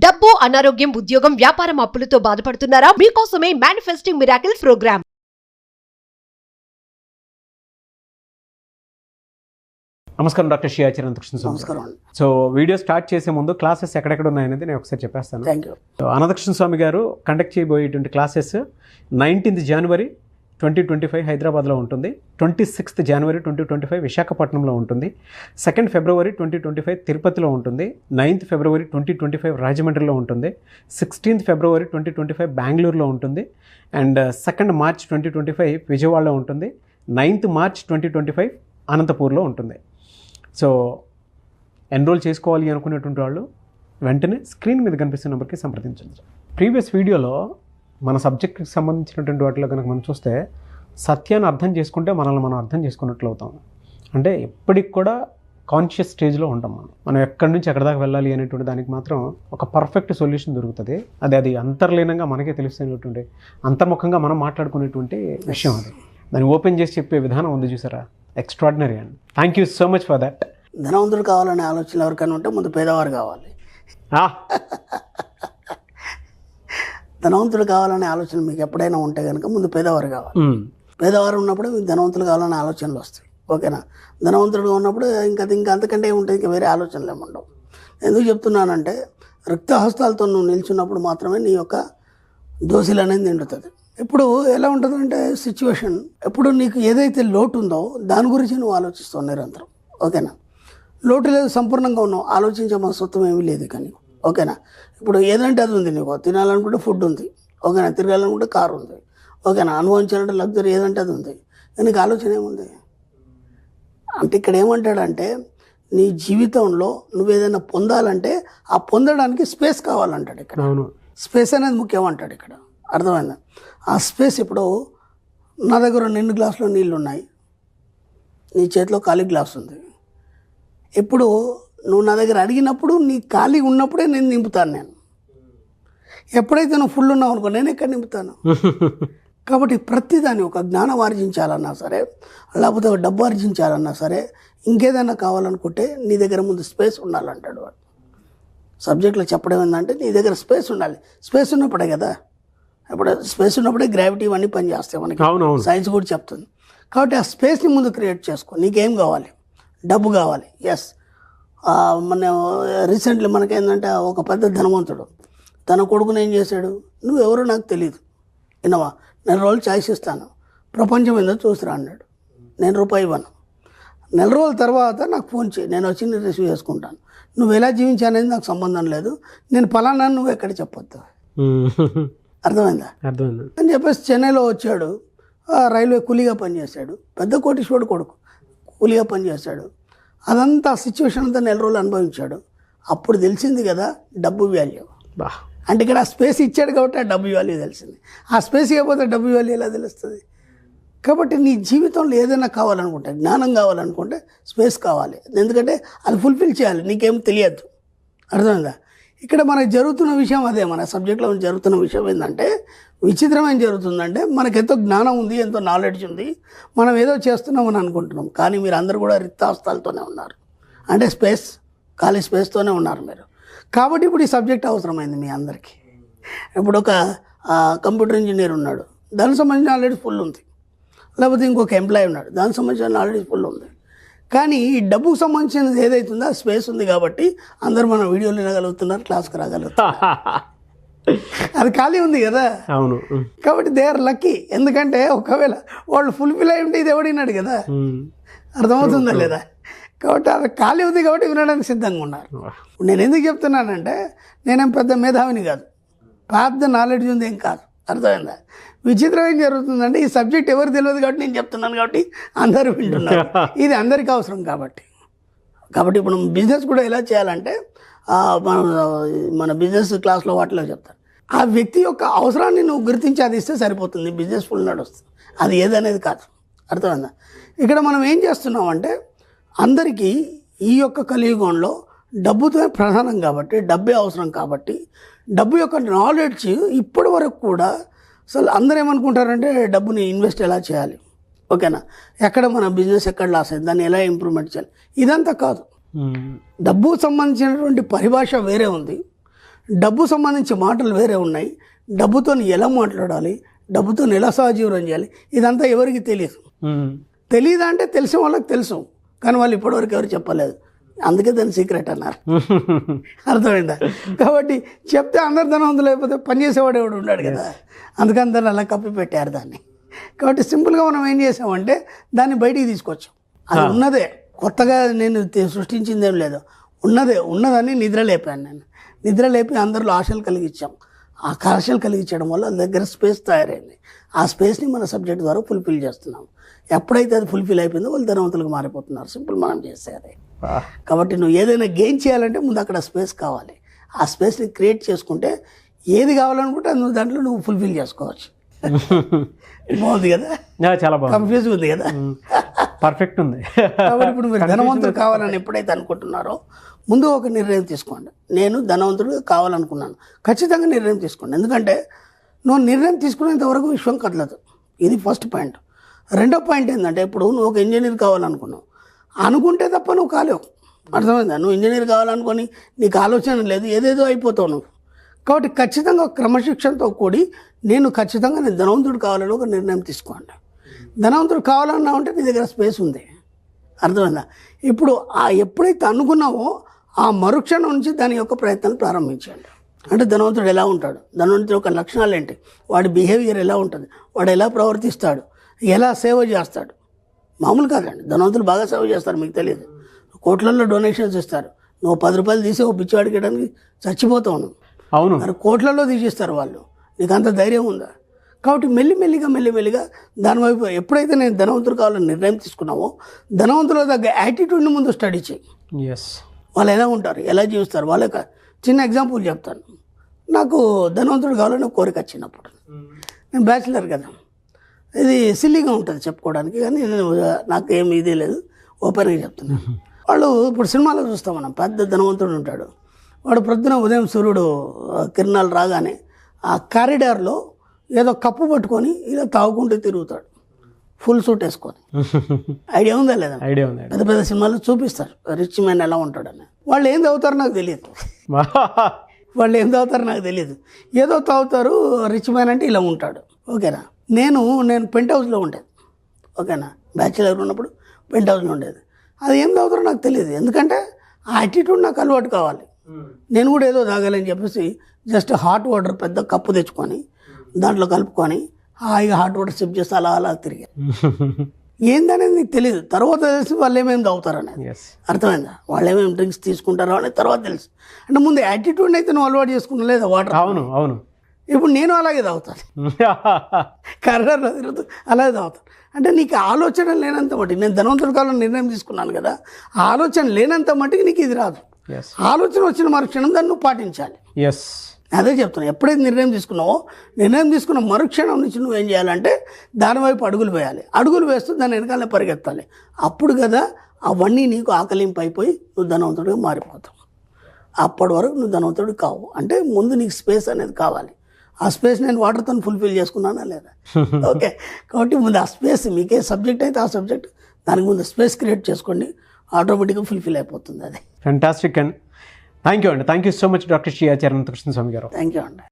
డబ్బు, అనారోగ్యం, ఉద్యోగం, వ్యాపారం, అప్పులతో బాధపడుతున్నారా? మీకోసమే మేనిఫెస్టింగ్ మిరాకిల్స్ ప్రోగ్రామ్. నమస్కారం డాక్టర్ శ్రీ ఆచార్య కృష్ణ స్వామి. నమస్కారం. సో వీడియో స్టార్ట్ చేసే ముందు క్లాసెస్ ఎక్కడెక్కడ ఉన్నాయనేది నేను ఒకసారి చెప్పేస్తాను. Thank you. So Anantakrishna Swami గారు కండక్ట్ చేయబోయేటువంటి క్లాసెస్ 19th January 2025 హైదరాబాద్లో ఉంటుంది, 26th January 2025 విశాఖపట్నంలో ఉంటుంది, 2nd February 2025 తిరుపతిలో ఉంటుంది, 9th February 2025 రాజమండ్రిలో ఉంటుంది, 16th February 2025 బెంగళూరులో ఉంటుంది, అండ్ 2nd March 2025 విజయవాడలో ఉంటుంది, 9th March 2025 అనంతపూర్లో ఉంటుంది. సో ఎన్రోల్ చేసుకోవాలి అనుకునేటువంటి వాళ్ళు వెంటనే స్క్రీన్ మీద కనిపిస్తున్న నెంబర్కి సంప్రదించండి. ప్రీవియస్ వీడియోలో మన సబ్జెక్ట్కి సంబంధించినటువంటి వాటిలో కనుక మనం చూస్తే సత్యాన్ని అర్థం చేసుకుంటే మనల్ని మనం అర్థం చేసుకున్నట్లు అవుతాం. అంటే ఎప్పటికి కూడా కాన్షియస్ స్టేజ్లో ఉంటాం. మనం ఎక్కడి నుంచి ఎక్కడి దాకా వెళ్ళాలి అనేటువంటి దానికి మాత్రం ఒక పర్ఫెక్ట్ సొల్యూషన్ దొరుకుతుంది. అది అంతర్లీనంగా మనకే తెలుస్తున్నటువంటి అంతర్ముఖంగా మనం మాట్లాడుకునేటువంటి విషయం. అది దాన్ని ఓపెన్ చేసి చెప్పే విధానం ఉంది చూసారా, ఎక్స్ట్రాడినరీ అండి. Thank you so much for that. ధనవంతుడు కావాలనే ఆలోచన ఎవరికైనా ఉంటే ముందు పేదవారు కావాలి. ధనవంతుడు కావాలనే ఆలోచన మీకు ఎప్పుడైనా ఉంటే కనుక ముందు పేదవారు కావాలి. పేదవారు ఉన్నప్పుడు మీకు ధనవంతులు కావాలనే ఆలోచనలు వస్తాయి. ఓకేనా? ధనవంతుడుగా ఉన్నప్పుడు ఇంకా అంతకంటే ఉంటుంది, ఇంకా వేరే ఆలోచనలు ఏమి ఉండవు. ఎందుకు చెప్తున్నానంటే రిక్తహస్తాలతో నువ్వు నిల్చున్నప్పుడు మాత్రమే నీ యొక్క దోశలు అనేది నిండుతుంది. ఇప్పుడు ఎలా ఉంటుందంటే సిచ్యువేషన్, ఎప్పుడు నీకు ఏదైతే లోటు ఉందో దాని గురించి నువ్వు ఆలోచిస్తావు నిరంతరం. ఓకేనా? లోటు లేదు, సంపూర్ణంగా ఉన్నావు, ఆలోచించే మనస్తత్వం ఏమీ లేదు. కానీ ఓకేనా? ఇప్పుడు ఏదంటే అది ఉంది, నీకు తినాలనుకుంటే ఫుడ్ ఉంది, ఓకేనా? తిరగాలనుకుంటే కారు ఉంది, ఓకేనా? అనుభవించాలంటే లగ్జరీ ఏదంటే అది ఉంది. నీకు ఆలోచన ఏముంది అంటే ఇక్కడ ఏమంటాడంటే నీ జీవితంలో నువ్వు ఏదైనా పొందాలంటే ఆ పొందడానికి స్పేస్ కావాలంటాడు. ఇక్కడ స్పేస్ అనేది ముఖ్యం అంటాడు. ఇక్కడ అర్థమైందా? ఆ స్పేస్ ఇప్పుడు నా దగ్గర 2 గ్లాసులో నీళ్ళు ఉన్నాయి, నీ చేతిలో ఖాళీ గ్లాస్ ఉంది. ఇప్పుడు నువ్వు నా దగ్గర అడిగినప్పుడు నీ ఖాళీ ఉన్నప్పుడే నేను నింపుతాను. నేను ఎప్పుడైతే నువ్వు ఫుల్ ఉన్నావు అనుకో నేను ఎక్కడ నింపుతాను? కాబట్టి ప్రతిదాన్ని ఒక జ్ఞానం ఆర్జించాలన్నా సరే, లేకపోతే ఒక డబ్బు ఆర్జించాలన్నా సరే, ఇంకేదైనా కావాలనుకుంటే నీ దగ్గర ముందు స్పేస్ ఉండాలంటాడు వాడు. సబ్జెక్ట్లో చెప్పడం ఏంటంటే నీ దగ్గర స్పేస్ ఉండాలి. స్పేస్ ఉన్నప్పుడే కదా, ఇప్పుడు స్పేస్ ఉన్నప్పుడే గ్రావిటీ ఇవన్నీ పనిచేస్తాయి మనకి. సైన్స్ కూడా చెప్తుంది. కాబట్టి ఆ స్పేస్ని ముందు క్రియేట్ చేసుకో. నీకేం కావాలి? డబ్బు కావాలి. ఎస్, మన రీసెంట్లీ మనకేంటంటే ఒక పెద్ద ధనవంతుడు తన కొడుకుని ఏం చేశాడు, నువ్వెవరో నాకు తెలియదు, విన్నావా, 4 రోజులు ఛాయిస్ ఇస్తాను, ప్రపంచం ఏందో చూసిరా అన్నాడు. నేను రూపాయి ఇవ్వను, 4 రోజుల తర్వాత నాకు ఫోన్ చేయి, నేను వచ్చి నేను రిసీవ్ చేసుకుంటాను. నువ్వు ఎలా జీవించానేది నాకు సంబంధం లేదు, నేను ఫలానా నువ్వు ఎక్కడ చెప్పొద్దు. అర్థమైందా? అని చెప్పేసి చెన్నైలో వచ్చాడు, రైల్వే కూలీగా పనిచేశాడు. పెద్ద కోటీశ్వరుడు కొడుకు కూలీగా పనిచేశాడు. అదంతా సిచ్యువేషన్ అంతా 4 రోజులు అనుభవించాడు. అప్పుడు తెలిసింది కదా డబ్బు వాల్యూ. అంటే ఇక్కడ ఆ స్పేస్ ఇచ్చాడు కాబట్టి ఆ డబ్బు వాల్యూ తెలిసింది. ఆ స్పేస్ ఇవ్వకపోతే డబ్బు వాల్యూ ఎలా తెలుస్తుంది? కాబట్టి నీ జీవితంలో ఏదైనా కావాలనుకుంటే, జ్ఞానం కావాలనుకుంటే స్పేస్ కావాలి. ఎందుకంటే అది ఫుల్ఫిల్ చేయాలి, నీకేం తెలియద్దు. అర్థమైందా? ఇక్కడ మనకు జరుగుతున్న విషయం అదే. మన సబ్జెక్ట్లో జరుగుతున్న విషయం ఏంటంటే విచిత్రం ఏం జరుగుతుందంటే మనకు ఎంతో జ్ఞానం ఉంది, ఎంతో నాలెడ్జ్ ఉంది, మనం ఏదో చేస్తున్నామని అనుకుంటున్నాం. కానీ మీరు అందరూ కూడా రిక్తాస్తాలతోనే ఉన్నారు. అంటే స్పేస్, ఖాళీ స్పేస్తోనే ఉన్నారు మీరు. కాబట్టి ఇప్పుడు ఈ సబ్జెక్ట్ అవసరమైంది మీ అందరికీ. ఇప్పుడు ఒక కంప్యూటర్ ఇంజనీర్ ఉన్నాడు, దానికి సంబంధించిన నాలెడ్జ్ ఫుల్ ఉంది. లేకపోతే ఇంకొక ఎంప్లాయీ ఉన్నాడు, దానికి సంబంధించిన నాలెడ్జ్ ఫుల్ ఉంది. కానీ ఈ డబ్బుకు సంబంధించినది ఏదైతుందో ఆ స్పేస్ ఉంది కాబట్టి అందరూ మన వీడియోలు వినగలుగుతున్నారు, క్లాస్కి రాగలుగుతున్నారు. అది ఖాళీ ఉంది కదా. అవును. కాబట్టి దే ఆర్ లక్కీ. ఎందుకంటే ఒకవేళ వాళ్ళు ఫుల్ఫిల్ అయి ఉంటే ఇది ఎవడినాడు కదా. అర్థమవుతుందా లేదా? కాబట్టి అది ఖాళీ ఉంది కాబట్టి వినడానికి సిద్ధంగా ఉన్నారు. నేను ఎందుకు చెప్తున్నానంటే నేనేం పెద్ద మేధావిని కాదు, పెద్ద నాలెడ్జ్ ఉంది ఏం కాదు. అర్థమైందా? విచిత్రం ఏం జరుగుతుందంటే ఈ సబ్జెక్ట్ ఎవరు తెలియదు కాబట్టి నేను చెప్తున్నాను, కాబట్టి అందరూ వింటున్నారు. ఇది అందరికీ అవసరం కాబట్టి ఇప్పుడు బిజినెస్ కూడా ఎలా చేయాలంటే మన బిజినెస్ క్లాస్లో వాటిలో చెప్తారు. ఆ వ్యక్తి యొక్క అవసరాన్ని నువ్వు గుర్తించి అది ఇస్తే సరిపోతుంది, బిజినెస్ ఫుల్ నడుస్తుంది. అది ఏదనేది కాదు. అర్థమైందా? ఇక్కడ మనం ఏం చేస్తున్నామంటే అందరికీ ఈ యొక్క కలియుగంలో డబ్బుతో ప్రధానం కాబట్టి, డబ్బే అవసరం కాబట్టి, డబ్బు యొక్క నాలెడ్జ్ ఇప్పటి వరకు కూడా అసలు అందరూ ఏమనుకుంటారంటే డబ్బుని ఇన్వెస్ట్ ఎలా చేయాలి, ఓకేనా, ఎక్కడ మన బిజినెస్ ఎక్కడ లాస్ అయింది, దాన్ని ఎలా ఇంప్రూవ్మెంట్ చేయాలి, ఇదంతా కాదు. డబ్బు సంబంధించినటువంటి పరిభాష వేరే ఉంది, డబ్బు సంబంధించి మాటలు వేరే ఉన్నాయి, డబ్బుతో ఎలా మాట్లాడాలి, డబ్బుతో ఎలా సహజీవనం చేయాలి, ఇదంతా ఎవరికి తెలియదు. తెలియదా అంటే తెలిసిన వాళ్ళకి తెలుసు, కానీ వాళ్ళు ఇప్పటివరకు ఎవరు చెప్పలేదు, అందుకే దాన్ని సీక్రెట్ అన్నారు. అర్థమైందా? కాబట్టి చెప్తే అందరు ధనవంతులు అయిపోతే పని చేసేవాడు ఎవడు ఉన్నాడు కదా, అందుకని దాన్ని అలా కప్పి పెట్టారు దాన్ని. కాబట్టి సింపుల్గా మనం ఏం చేసామంటే దాన్ని బయటికి తీసుకొచ్చాం. అది ఉన్నదే, కొత్తగా నేను సృష్టించింది ఏం లేదు, ఉన్నదని నిద్ర లేపాను నేను. నిద్ర లేపి అందరిలో ఆశలు కలిగించాం. ఆ ఆశలు కలిగించడం వల్ల దగ్గర స్పేస్ తయారైంది. ఆ స్పేస్ని మన సబ్జెక్ట్ ద్వారా ఫుల్ఫిల్ చేస్తున్నాం. ఎప్పుడైతే అది ఫుల్ఫిల్ అయిపోయిందో వాళ్ళు ధనవంతులకు మారిపోతున్నారు. సింపుల్ మనం చేసేది. కాబట్టి నువ్వు ఏదైనా గెయిన్ చేయాలంటే ముందు అక్కడ స్పేస్ కావాలి. ఆ స్పేస్ని క్రియేట్ చేసుకుంటే ఏది కావాలనుకుంటే నువ్వు దాంట్లో నువ్వు ఫుల్ఫిల్ చేసుకోవచ్చు. బాగుంది కదా, చాలా బాగుంది. కన్ఫ్యూజ్ ఉంది కదా, పర్ఫెక్ట్ ఉంది. కాబట్టి ఇప్పుడు మీరు ధనవంతుడు కావాలని ఎప్పుడైతే అనుకుంటున్నారో ముందు ఒక నిర్ణయం తీసుకోండి. నేను ధనవంతుడు కావాలనుకున్నాను, ఖచ్చితంగా నిర్ణయం తీసుకోండి. ఎందుకంటే నువ్వు నిర్ణయం తీసుకునేంత వరకు విశ్వం కదలదు. ఇది ఫస్ట్ పాయింట్. రెండో పాయింట్ ఏంటంటే ఇప్పుడు నువ్వు ఒక ఇంజనీర్ కావాలనుకున్నావు, అనుకుంటే తప్ప నువ్వు కాలేవు. అర్థమైందా? నువ్వు ఇంజనీర్ కావాలనుకొని నీకు ఆలోచన లేదు, ఏదేదో అయిపోతావు నువ్వు. కాబట్టి ఖచ్చితంగా క్రమశిక్షణతో కూడి నేను ధనవంతుడు కావాలని ఒక నిర్ణయం తీసుకోండి. ధనవంతుడు కావాలన్నా ఉంటే నీ దగ్గర స్పేస్ ఉంది. అర్థమైందా? ఇప్పుడు ఎప్పుడైతే అనుకున్నావో ఆ మరుక్షణం నుంచి దాని యొక్క ప్రయత్నాలు ప్రారంభించండి. అంటే ధనవంతుడు ఎలా ఉంటాడు, ధనవంతుడి యొక్క లక్షణాలు ఏంటి, వాడి బిహేవియర్ ఎలా ఉంటుంది, వాడు ఎలా ప్రవర్తిస్తాడు, ఎలా సేవ చేస్తాడు. మామూలు కాదండి, ధనవంతులు బాగా సేవ చేస్తారు, మీకు తెలియదు. కోట్లలో డొనేషన్స్ ఇస్తారు. నువ్వు 10 రూపాయలు తీసి ఒక పిచ్చివాడికి ఇవ్వడానికి చచ్చిపోతావు నువ్వు. అవును, మరి కోట్లలో తీసిస్తారు వాళ్ళు. నీకు అంత ధైర్యం ఉందా? కాబట్టి మెల్లిమెల్లిగా దానివైపు ఎప్పుడైతే నేను ధనవంతుడు కావాలని నిర్ణయం తీసుకున్నావో ధనవంతుల దగ్గర యాటిట్యూడ్ని ముందు స్టడీ చేయి. వాళ్ళు ఎలా ఉంటారు, ఎలా జీవిస్తారు, వాళ్ళకి చిన్న ఎగ్జాంపుల్ చెప్తాను. నాకు ధనవంతుడు కావాలని కోరిక వచ్చినప్పుడు, నేను బ్యాచిలర్ కదా, ఇది సిల్లీగా ఉంటుంది చెప్పుకోవడానికి, కానీ నాకు ఏమి ఇదే లేదు, ఓపెన్గా చెప్తున్నాను. వాళ్ళు ఇప్పుడు సినిమాలో చూస్తాం మనం, పెద్ద ధనవంతుడు ఉంటాడు, వాడు ప్రొద్దున ఉదయం సూర్యుడు కిరణాలు రాగానే ఆ కారిడార్లో ఏదో కప్పు పట్టుకొని ఇలా తాగుకుంటూ తిరుగుతాడు, ఫుల్ సూట్ వేసుకొని. ఐడియా ఉందా లేదా? ఐడియా ఉంది. పెద్ద పెద్ద సినిమాలు చూపిస్తారు రిచ్ మ్యాన్ ఎలా ఉంటాడని. వాళ్ళు ఏం తాగుతారో నాకు తెలియదు, ఏదో తాగుతారు. రిచ్ మ్యాన్ అంటే ఇలా ఉంటాడు. ఓకేనా? నేను పెంట్ హౌస్లో ఉండేది. ఓకేనా? బ్యాచిలర్ ఉన్నప్పుడు పెంట్ హౌస్లో ఉండేది. అది ఏం తాగుతారో నాకు తెలియదు, ఎందుకంటే ఆ యాటిట్యూడ్ నాకు అలవాటు కావాలి. నేను కూడా ఏదో తాగాలని చెప్పేసి జస్ట్ హాట్ వాటర్ పెద్ద కప్పు తెచ్చుకొని దాంట్లో కలుపుకొని హాయిగా హాట్ వాటర్ సిప్ చేస్తే అలా తిరిగాను. ఏందనేది నీకు తెలియదు, తర్వాత తెలిసి వాళ్ళు ఏమేమి తాగుతారనేది. అర్థమైందా? వాళ్ళు ఏమేమి డ్రింక్స్ తీసుకుంటారో అనేది తర్వాత తెలుసు. అంటే ముందు యాటిట్యూడ్ అయితే నువ్వు అలవాటు చేసుకున్నా లేదా వాటర్. అవును. ఇప్పుడు నేను అలాగే తాగుతాను, కర్రలో తిరుగుతూ అలాగే తాగుతాను. అంటే నీకు ఆలోచన లేనంత మటుకు, నేను ధనవంతుడి కాలం నిర్ణయం తీసుకున్నాను కదా, ఆలోచన లేనంత మటుకు నీకు ఇది రాదు. ఆలోచన వచ్చిన మరుక్షణం దాన్ని నువ్వు పాటించాలి. అదే చెప్తున్నా. ఎప్పుడైతే నిర్ణయం తీసుకున్న మరుక్షణం నుంచి నువ్వేం చేయాలంటే దానివైపు అడుగులు వేయాలి. అడుగులు వేస్తూ దాని వెనకాలనే పరిగెత్తాలి. అప్పుడు కదా అవన్నీ నీకు ఆకలింపు అయిపోయి నువ్వు ధనవంతుడిగా మారిపోతావు. అప్పటి వరకు నువ్వు ధనవంతుడు కావు. అంటే ముందు నీకు స్పేస్ అనేది కావాలి. ఆ స్పేస్ నేను వాటర్తో ఫుల్ఫిల్ చేసుకున్నానా లేదా? ఓకే. కాబట్టి ముందు ఆ స్పేస్, మీకే సబ్జెక్ట్ అయితే ఆ సబ్జెక్ట్, దానికి ముందు స్పేస్ క్రియేట్ చేసుకోండి, ఆటోమేటిక్గా ఫుల్ఫిల్ అయిపోతుంది అది. Fantastic and thank you so much doctor Shri Acharya Anantakrishna Swami garu. Thank you అండి.